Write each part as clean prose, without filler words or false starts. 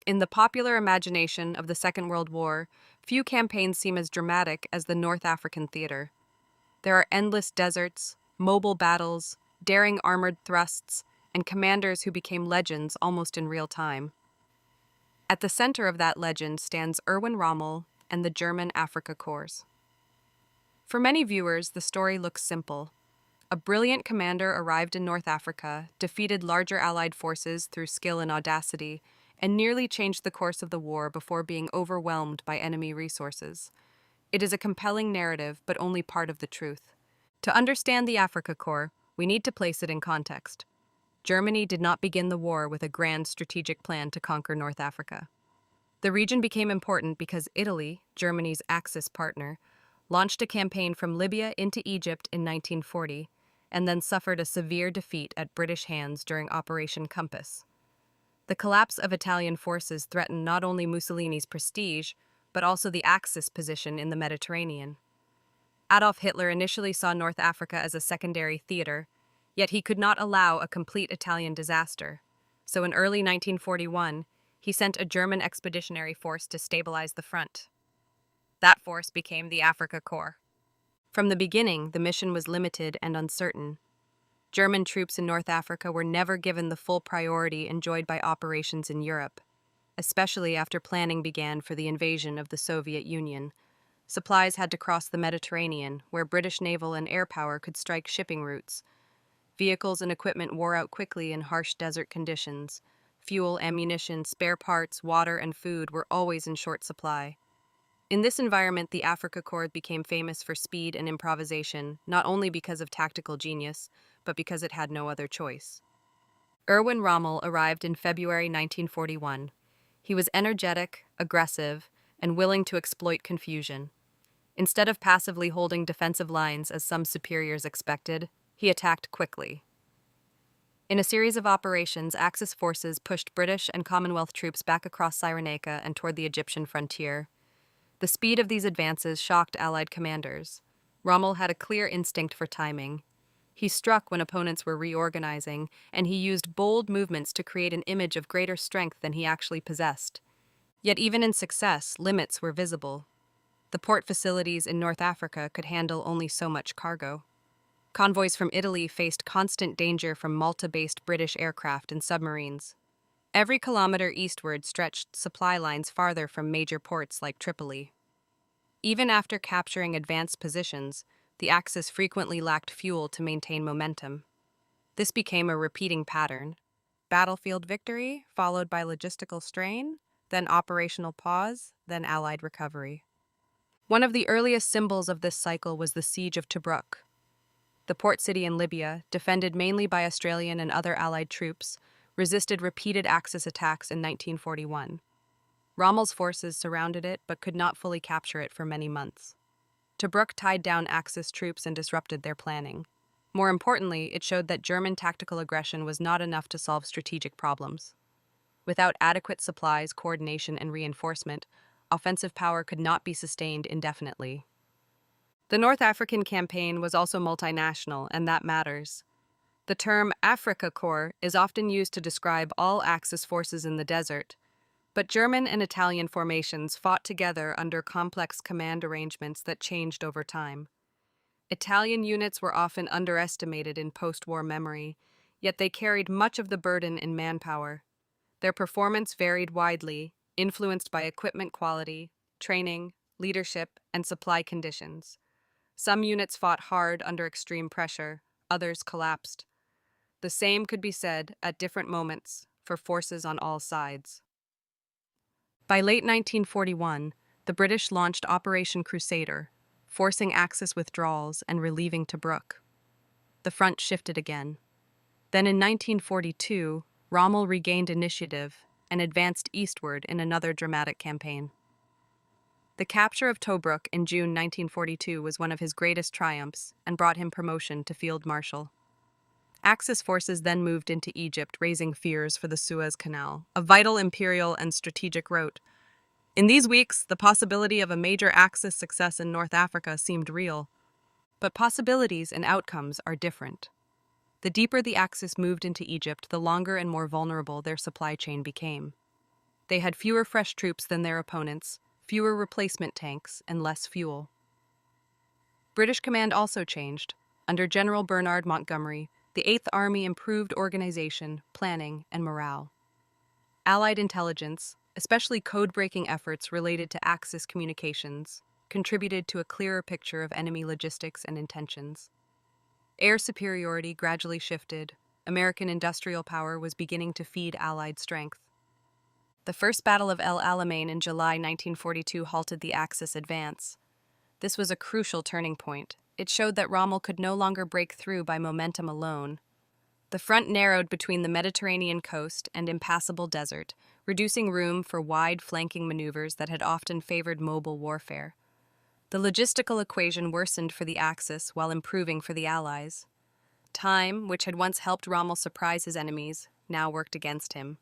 In the popular imagination of the Second World War, few campaigns seem as dramatic as the North African theater. There are endless deserts, mobile battles, daring armored thrusts, and commanders who became legends almost in real time. At the center of that legend stands Erwin Rommel and the German Afrika Korps. For many viewers, the story looks simple. A brilliant commander arrived in North Africa, defeated larger Allied forces through skill and audacity, and nearly changed the course of the war before being overwhelmed by enemy resources. It is a compelling narrative, but only part of the truth. To understand the Afrika Korps, we need to place it in context. Germany did not begin the war with a grand strategic plan to conquer North Africa. The region became important because Italy, Germany's Axis partner, launched a campaign from Libya into Egypt in 1940, and then suffered a severe defeat at British hands during Operation Compass. The collapse of Italian forces threatened not only Mussolini's prestige, but also the Axis position in the Mediterranean. Adolf Hitler initially saw North Africa as a secondary theater, yet he could not allow a complete Italian disaster. So in early 1941, he sent a German expeditionary force to stabilize the front. That force became the Afrika Korps. From the beginning, the mission was limited and uncertain. German troops in North Africa were never given the full priority enjoyed by operations in Europe, especially after planning began for the invasion of the Soviet Union. Supplies had to cross the Mediterranean, where British naval and air power could strike shipping routes. Vehicles and equipment wore out quickly in harsh desert conditions. Fuel, ammunition, spare parts, water, and food were always in short supply. In this environment, the Afrika Korps became famous for speed and improvisation, not only because of tactical genius, but because it had no other choice. Erwin Rommel arrived in February 1941. He was energetic, aggressive, and willing to exploit confusion. Instead of passively holding defensive lines as some superiors expected, he attacked quickly. In a series of operations, Axis forces pushed British and Commonwealth troops back across Cyrenaica and toward the Egyptian frontier. The speed of these advances shocked Allied commanders. Rommel had a clear instinct for timing. He struck when opponents were reorganizing, and he used bold movements to create an image of greater strength than he actually possessed. Yet even in success, limits were visible. The port facilities in North Africa could handle only so much cargo. Convoys from Italy faced constant danger from Malta-based British aircraft and submarines. Every kilometer eastward stretched supply lines farther from major ports like Tripoli. Even after capturing advanced positions, the Axis frequently lacked fuel to maintain momentum. This became a repeating pattern. Battlefield victory, followed by logistical strain, then operational pause, then Allied recovery. One of the earliest symbols of this cycle was the Siege of Tobruk. The port city in Libya, defended mainly by Australian and other Allied troops, resisted repeated Axis attacks in 1941. Rommel's forces surrounded it but could not fully capture it for many months. Tobruk tied down Axis troops and disrupted their planning. More importantly, it showed that German tactical aggression was not enough to solve strategic problems. Without adequate supplies, coordination, and reinforcement, offensive power could not be sustained indefinitely. The North African campaign was also multinational, and that matters. The term Afrika Korps is often used to describe all Axis forces in the desert, but German and Italian formations fought together under complex command arrangements that changed over time. Italian units were often underestimated in post-war memory, yet they carried much of the burden in manpower. Their performance varied widely, influenced by equipment quality, training, leadership, and supply conditions. Some units fought hard under extreme pressure, others collapsed. The same could be said, at different moments, for forces on all sides. By late 1941, the British launched Operation Crusader, forcing Axis withdrawals and relieving Tobruk. The front shifted again. Then in 1942, Rommel regained initiative and advanced eastward in another dramatic campaign. The capture of Tobruk in June 1942 was one of his greatest triumphs and brought him promotion to Field Marshal. Axis forces then moved into Egypt, raising fears for the Suez Canal, a vital imperial and strategic route. In these weeks, the possibility of a major Axis success in North Africa seemed real. But possibilities and outcomes are different. The deeper the Axis moved into Egypt, the longer and more vulnerable their supply chain became. They had fewer fresh troops than their opponents, fewer replacement tanks, and less fuel. British command also changed. Under General Bernard Montgomery, the Eighth Army improved organization, planning, and morale. Allied intelligence, especially code-breaking efforts related to Axis communications, contributed to a clearer picture of enemy logistics and intentions. Air superiority gradually shifted. American industrial power was beginning to feed Allied strength. The First Battle of El Alamein in July 1942 halted the Axis advance. This was a crucial turning point. It showed that Rommel could no longer break through by momentum alone. The front narrowed between the Mediterranean coast and impassable desert, reducing room for wide flanking maneuvers that had often favored mobile warfare. The logistical equation worsened for the Axis while improving for the Allies. Time, which had once helped Rommel surprise his enemies, now worked against him.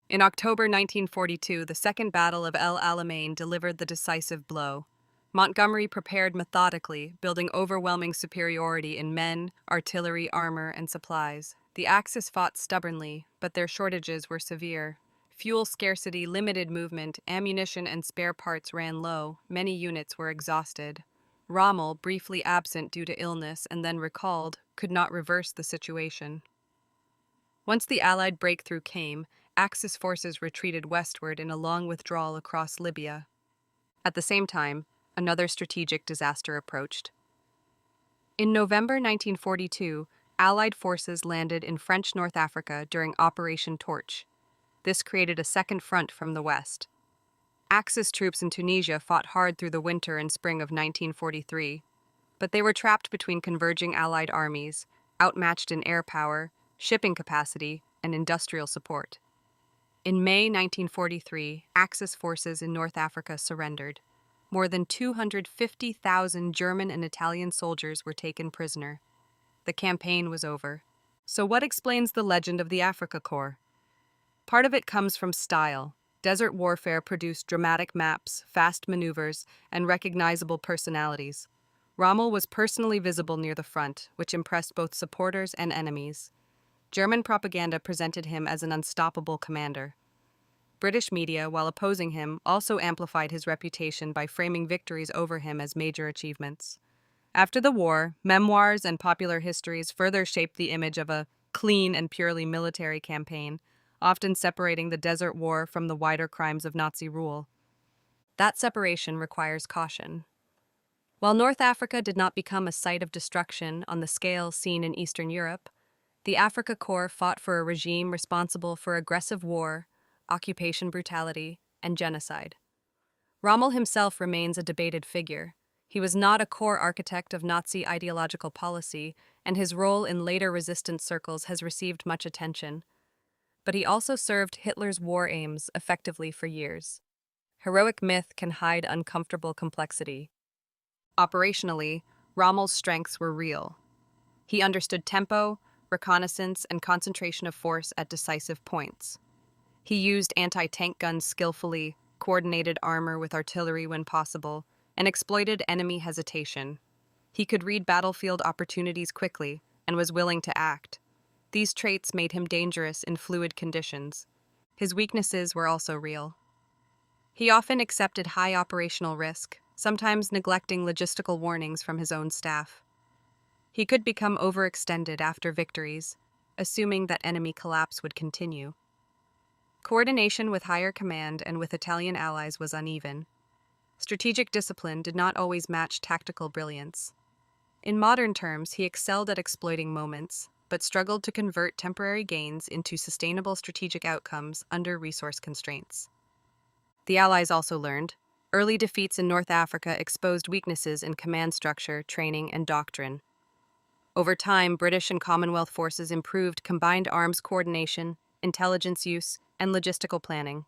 In October 1942, the Second Battle of El Alamein delivered the decisive blow. Montgomery prepared methodically, building overwhelming superiority in men, artillery, armor, and supplies. The Axis fought stubbornly, but their shortages were severe. Fuel scarcity limited movement, ammunition and spare parts ran low, many units were exhausted. Rommel, briefly absent due to illness and then recalled, could not reverse the situation. Once the Allied breakthrough came, Axis forces retreated westward in a long withdrawal across Libya. At the same time, another strategic disaster approached. In November 1942, Allied forces landed in French North Africa during Operation Torch. This created a second front from the west. Axis troops in Tunisia fought hard through the winter and spring of 1943, but they were trapped between converging Allied armies, outmatched in air power, shipping capacity, and industrial support. In May 1943, Axis forces in North Africa surrendered. More than 250,000 German and Italian soldiers were taken prisoner. The campaign was over. So what explains the legend of the Afrika Korps? Part of it comes from style. Desert warfare produced dramatic maps, fast maneuvers, and recognizable personalities. Rommel was personally visible near the front, which impressed both supporters and enemies. German propaganda presented him as an unstoppable commander. British media, while opposing him, also amplified his reputation by framing victories over him as major achievements. After the war, memoirs and popular histories further shaped the image of a clean and purely military campaign, often separating the Desert War from the wider crimes of Nazi rule. That separation requires caution. While North Africa did not become a site of destruction on the scale seen in Eastern Europe, the Afrika Korps fought for a regime responsible for aggressive war, occupation brutality, and genocide. Rommel himself remains a debated figure. He was not a core architect of Nazi ideological policy, and his role in later resistance circles has received much attention. But he also served Hitler's war aims effectively for years. Heroic myth can hide uncomfortable complexity. Operationally, Rommel's strengths were real. He understood tempo, reconnaissance, and concentration of force at decisive points. He used anti-tank guns skillfully, coordinated armor with artillery when possible, and exploited enemy hesitation. He could read battlefield opportunities quickly and was willing to act. These traits made him dangerous in fluid conditions. His weaknesses were also real. He often accepted high operational risk, sometimes neglecting logistical warnings from his own staff. He could become overextended after victories, assuming that enemy collapse would continue. Coordination with higher command and with Italian allies was uneven. Strategic discipline did not always match tactical brilliance. In modern terms, he excelled at exploiting moments, but struggled to convert temporary gains into sustainable strategic outcomes under resource constraints. The Allies also learned. Early defeats in North Africa exposed weaknesses in command structure, training, and doctrine. Over time, British and Commonwealth forces improved combined arms coordination, intelligence use, and logistical planning.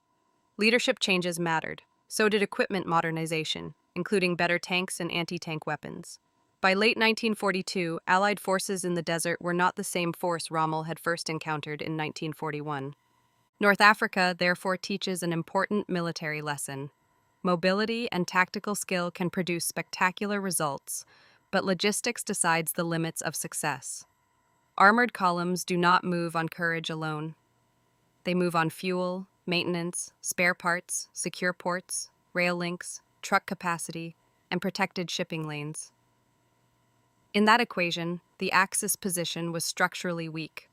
Leadership changes mattered. So did equipment modernization, including better tanks and anti-tank weapons. By late 1942, Allied forces in the desert were not the same force Rommel had first encountered in 1941. North Africa, therefore, teaches an important military lesson. Mobility and tactical skill can produce spectacular results, but logistics decides the limits of success. Armored columns do not move on courage alone. They move on fuel, maintenance, spare parts, secure ports, rail links, truck capacity, and protected shipping lanes. In that equation, the Axis position was structurally weak.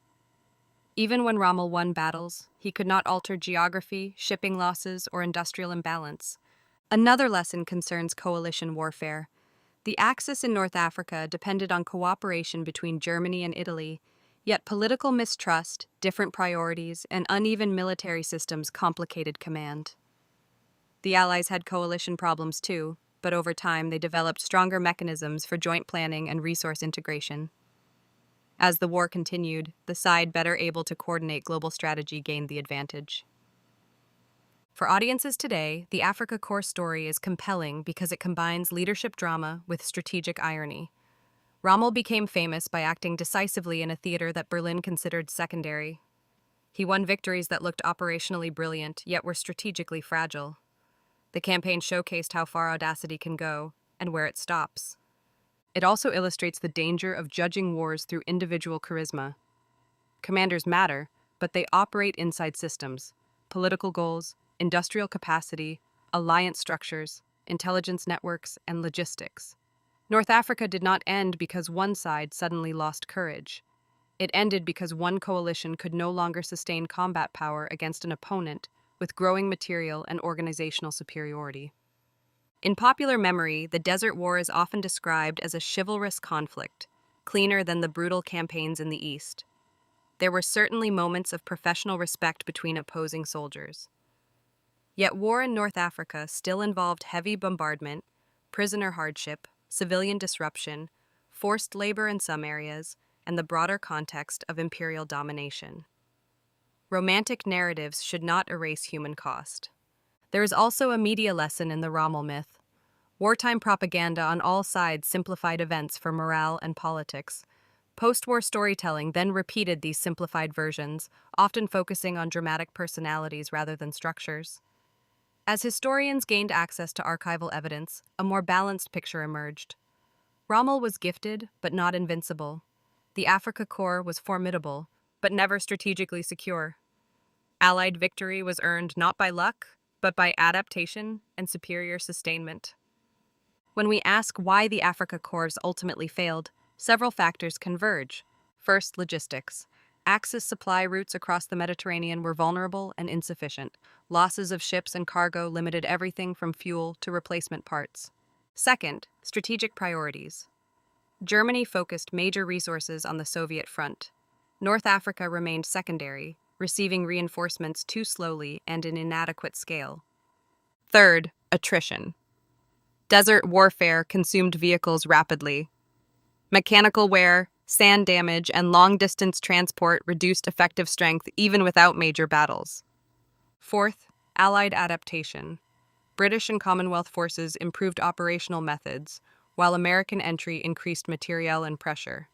Even when Rommel won battles, he could not alter geography, shipping losses, or industrial imbalance. Another lesson concerns coalition warfare. The Axis in North Africa depended on cooperation between Germany and Italy, yet political mistrust, different priorities, and uneven military systems complicated command. The Allies had coalition problems too, but over time they developed stronger mechanisms for joint planning and resource integration. As the war continued, the side better able to coordinate global strategy gained the advantage. For audiences today, the Afrika Korps story is compelling because it combines leadership drama with strategic irony. Rommel became famous by acting decisively in a theater that Berlin considered secondary. He won victories that looked operationally brilliant, yet were strategically fragile. The campaign showcased how far audacity can go and where it stops. It also illustrates the danger of judging wars through individual charisma. Commanders matter, but they operate inside systems, political goals, industrial capacity, alliance structures, intelligence networks, and logistics. North Africa did not end because one side suddenly lost courage. It ended because one coalition could no longer sustain combat power against an opponent with growing material and organizational superiority. In popular memory, the Desert War is often described as a chivalrous conflict, cleaner than the brutal campaigns in the East. There were certainly moments of professional respect between opposing soldiers. Yet war in North Africa still involved heavy bombardment, prisoner hardship, civilian disruption, forced labor in some areas, and the broader context of imperial domination. Romantic narratives should not erase human cost. There is also a media lesson in the Rommel myth. Wartime propaganda on all sides simplified events for morale and politics. Post-war storytelling then repeated these simplified versions, often focusing on dramatic personalities rather than structures. As historians gained access to archival evidence, a more balanced picture emerged. Rommel was gifted, but not invincible. The Afrika Korps was formidable, but never strategically secure. Allied victory was earned not by luck, but by adaptation and superior sustainment. When we ask why the Afrika Korps ultimately failed, several factors converge. First, logistics. Axis supply routes across the Mediterranean were vulnerable and insufficient. Losses of ships and cargo limited everything from fuel to replacement parts. Second, strategic priorities. Germany focused major resources on the Soviet front. North Africa remained secondary, receiving reinforcements too slowly and in inadequate scale. Third, attrition. Desert warfare consumed vehicles rapidly. Mechanical wear, sand damage, and long-distance transport reduced effective strength even without major battles. Fourth, Allied adaptation. British and Commonwealth forces improved operational methods, while American entry increased materiel and pressure.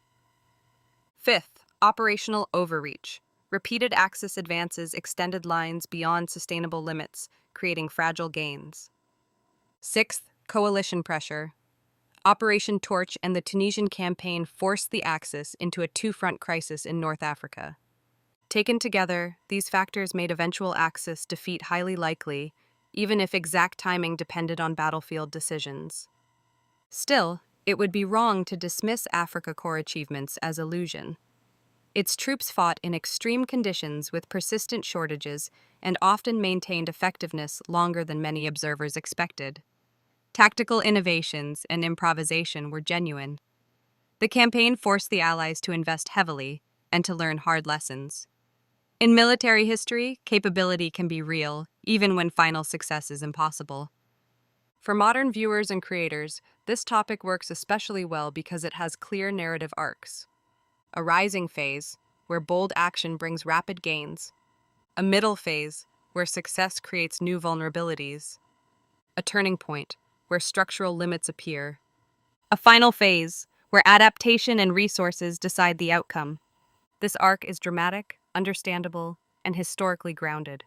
Fifth, operational overreach. Repeated Axis advances extended lines beyond sustainable limits, creating fragile gains. Sixth, coalition pressure. Operation Torch and the Tunisian campaign forced the Axis into a two-front crisis in North Africa. Taken together, these factors made eventual Axis defeat highly likely, even if exact timing depended on battlefield decisions. Still, it would be wrong to dismiss Afrika Korps achievements as illusion. Its troops fought in extreme conditions with persistent shortages and often maintained effectiveness longer than many observers expected. Tactical innovations and improvisation were genuine. The campaign forced the Allies to invest heavily and to learn hard lessons. In military history, capability can be real, even when final success is impossible. For modern viewers and creators, this topic works especially well because it has clear narrative arcs. A rising phase, where bold action brings rapid gains. A middle phase, where success creates new vulnerabilities. A turning point, where structural limits appear. A final phase, where adaptation and resources decide the outcome. This arc is dramatic, understandable, and historically grounded.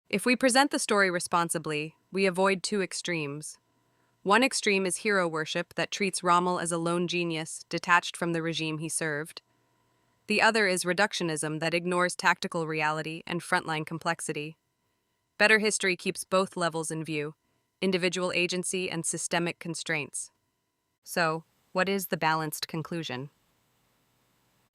If we present the story responsibly, we avoid two extremes. One extreme is hero worship that treats Rommel as a lone genius detached from the regime he served. The other is reductionism that ignores tactical reality and frontline complexity. Better history keeps both levels in view, individual agency and systemic constraints. So, what is the balanced conclusion?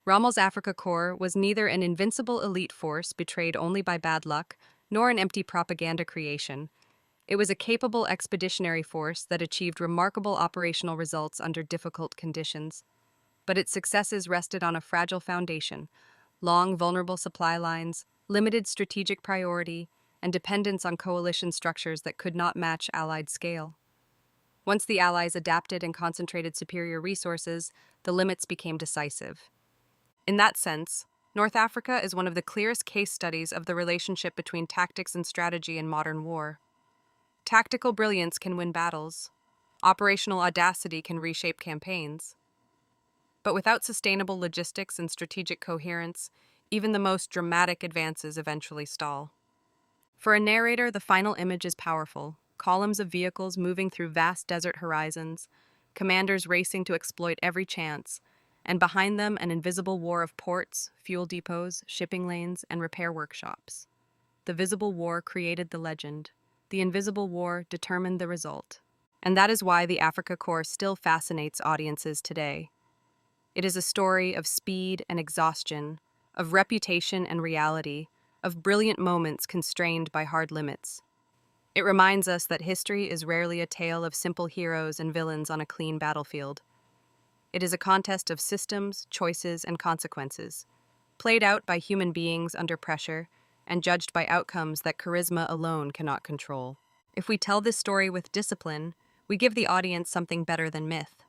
Rommel's Afrika Korps was neither an invincible elite force betrayed only by bad luck, nor an empty propaganda creation. It was a capable expeditionary force that achieved remarkable operational results under difficult conditions. But its successes rested on a fragile foundation: long, vulnerable supply lines, limited strategic priority, and dependence on coalition structures that could not match Allied scale. Once the Allies adapted and concentrated superior resources, the limits became decisive. In that sense, North Africa is one of the clearest case studies of the relationship between tactics and strategy in modern war. Tactical brilliance can win battles. Operational audacity can reshape campaigns. But without sustainable logistics and strategic coherence, even the most dramatic advances eventually stall. For a narrator, the final image is powerful: columns of vehicles moving through vast desert horizons, commanders racing to exploit every chance, and behind them an invisible war of ports, fuel depots, shipping lanes, and repair workshops. The visible war created the legend. The invisible war determined the result. And that is why the Afrika Korps still fascinates audiences today. It is a story of speed and exhaustion, of reputation and reality, of brilliant moments constrained by hard limits. It reminds us that history is rarely a tale of simple heroes and villains on a clean battlefield. It is a contest of systems, choices, and consequences, played out by human beings under pressure and judged by outcomes that charisma alone cannot control. If we tell this story with discipline, we give the audience something better than myth.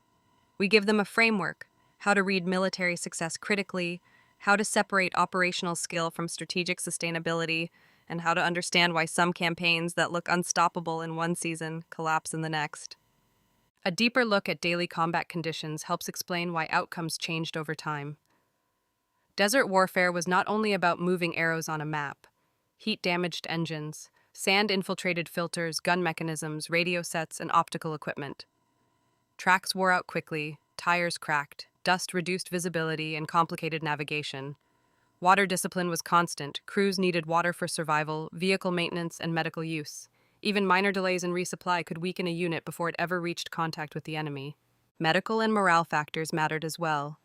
We give them a framework: how to read military success critically, how to separate operational skill from strategic sustainability, and how to understand why some campaigns that look unstoppable in one season collapse in the next. A deeper look at daily combat conditions helps explain why outcomes changed over time. Desert warfare was not only about moving arrows on a map. Heat-damaged engines, sand-infiltrated filters, gun mechanisms, radio sets, and optical equipment. Tracks wore out quickly, tires cracked, dust reduced visibility, and complicated navigation. Water discipline was constant. Crews needed water for survival, vehicle maintenance, and medical use. Even minor delays in resupply could weaken a unit before it ever reached contact with the enemy. Medical and morale factors mattered as well.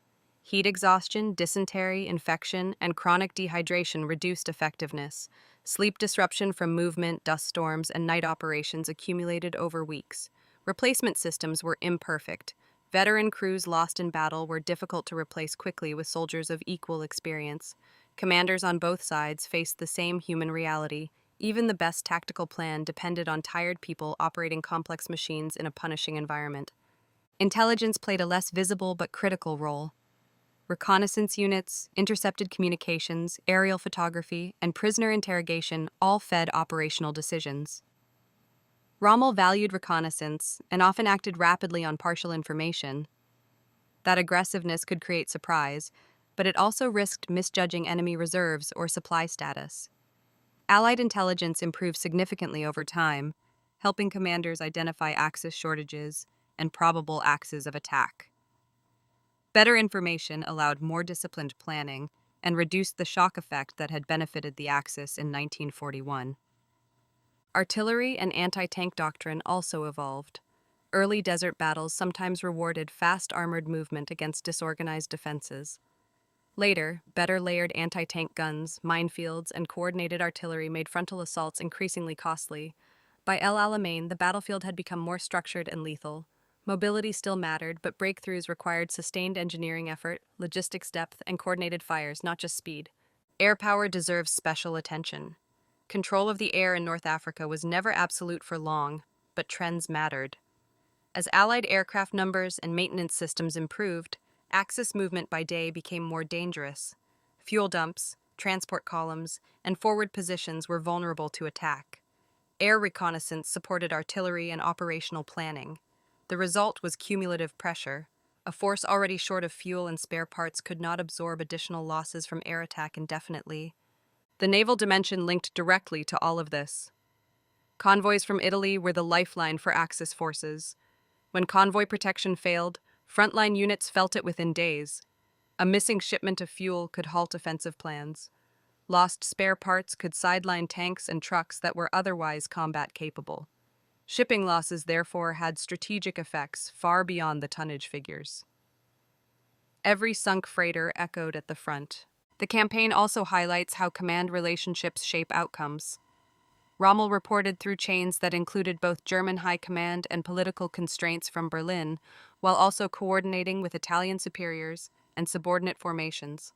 Heat exhaustion, dysentery, infection, and chronic dehydration reduced effectiveness. Sleep disruption from movement, dust storms, and night operations accumulated over weeks. Replacement systems were imperfect. Veteran crews lost in battle were difficult to replace quickly with soldiers of equal experience. Commanders on both sides faced the same human reality. Even the best tactical plan depended on tired people operating complex machines in a punishing environment. Intelligence played a less visible but critical role. Reconnaissance units, intercepted communications, aerial photography, and prisoner interrogation all fed operational decisions. Rommel valued reconnaissance and often acted rapidly on partial information. That aggressiveness could create surprise, but it also risked misjudging enemy reserves or supply status. Allied intelligence improved significantly over time, helping commanders identify Axis shortages and probable axes of attack. Better information allowed more disciplined planning and reduced the shock effect that had benefited the Axis in 1941. Artillery and anti-tank doctrine also evolved. Early desert battles sometimes rewarded fast armored movement against disorganized defenses. Later, better layered anti-tank guns, minefields, and coordinated artillery made frontal assaults increasingly costly. By El Alamein, the battlefield had become more structured and lethal. Mobility still mattered, but breakthroughs required sustained engineering effort, logistics depth, and coordinated fires, not just speed. Air power deserves special attention. Control of the air in North Africa was never absolute for long, but trends mattered. As Allied aircraft numbers and maintenance systems improved, Axis movement by day became more dangerous. Fuel dumps, transport columns, and forward positions were vulnerable to attack. Air reconnaissance supported artillery and operational planning. The result was cumulative pressure. A force already short of fuel and spare parts could not absorb additional losses from air attack indefinitely. The naval dimension linked directly to all of this. Convoys from Italy were the lifeline for Axis forces. When convoy protection failed, frontline units felt it within days. A missing shipment of fuel could halt offensive plans. Lost spare parts could sideline tanks and trucks that were otherwise combat capable. Shipping losses therefore had strategic effects far beyond the tonnage figures. Every sunk freighter echoed at the front. The campaign also highlights how command relationships shape outcomes. Rommel reported through chains that included both German high command and political constraints from Berlin, while also coordinating with Italian superiors and subordinate formations.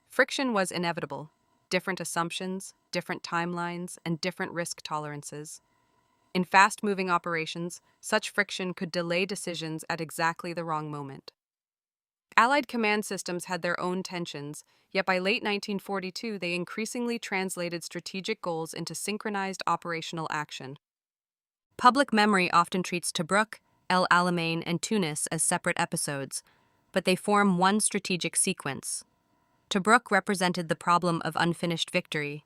Friction was inevitable. Different assumptions, different timelines, and different risk tolerances. In fast-moving operations, such friction could delay decisions at exactly the wrong moment. Allied command systems had their own tensions, yet by late 1942 they increasingly translated strategic goals into synchronized operational action. Public memory often treats Tobruk, El Alamein, and Tunis as separate episodes, but they form one strategic sequence. Tobruk represented the problem of unfinished victory.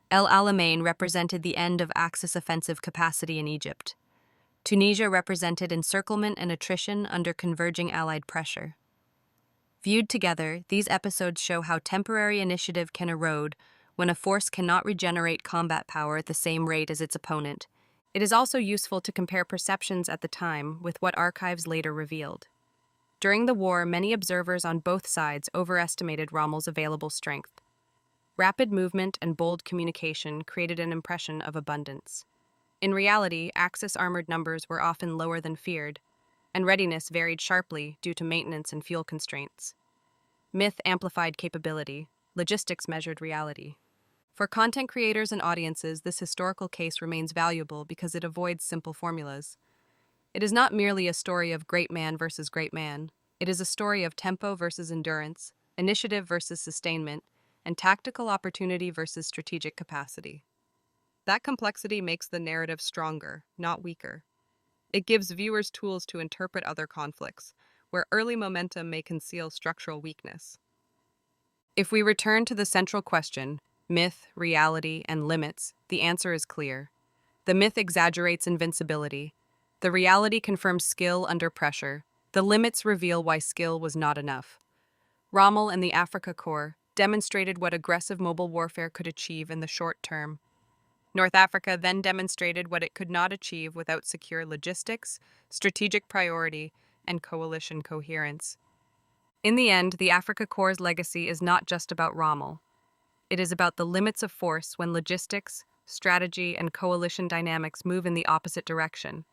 El Alamein represented the end of Axis offensive capacity in Egypt. Tunisia represented encirclement and attrition under converging Allied pressure. Viewed together, these episodes show how temporary initiative can erode when a force cannot regenerate combat power at the same rate as its opponent. It is also useful to compare perceptions at the time with what archives later revealed. During the war, many observers on both sides overestimated Rommel's available strength. Rapid movement and bold communication created an impression of abundance. In reality, Axis armored numbers were often lower than feared, and readiness varied sharply due to maintenance and fuel constraints. Myth amplified capability, logistics measured reality. For content creators and audiences, this historical case remains valuable because it avoids simple formulas. It is not merely a story of great man versus great man. It is a story of tempo versus endurance, initiative versus sustainment, and tactical opportunity versus strategic capacity. That complexity makes the narrative stronger, not weaker. It gives viewers tools to interpret other conflicts, where early momentum may conceal structural weakness. If we return to the central question, myth, reality, and limits, the answer is clear. The myth exaggerates invincibility. The reality confirms skill under pressure. The limits reveal why skill was not enough. Rommel and the Afrika Korps demonstrated what aggressive mobile warfare could achieve in the short term. North Africa then demonstrated what it could not achieve without secure logistics, strategic priority, and coalition coherence. In the end, the Afrika Korps' legacy is not just about Rommel. It is about the limits of force when logistics, strategy, and coalition dynamics move in the opposite direction.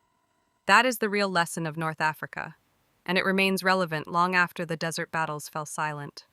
That is the real lesson of North Africa, and it remains relevant long after the desert battles fell silent.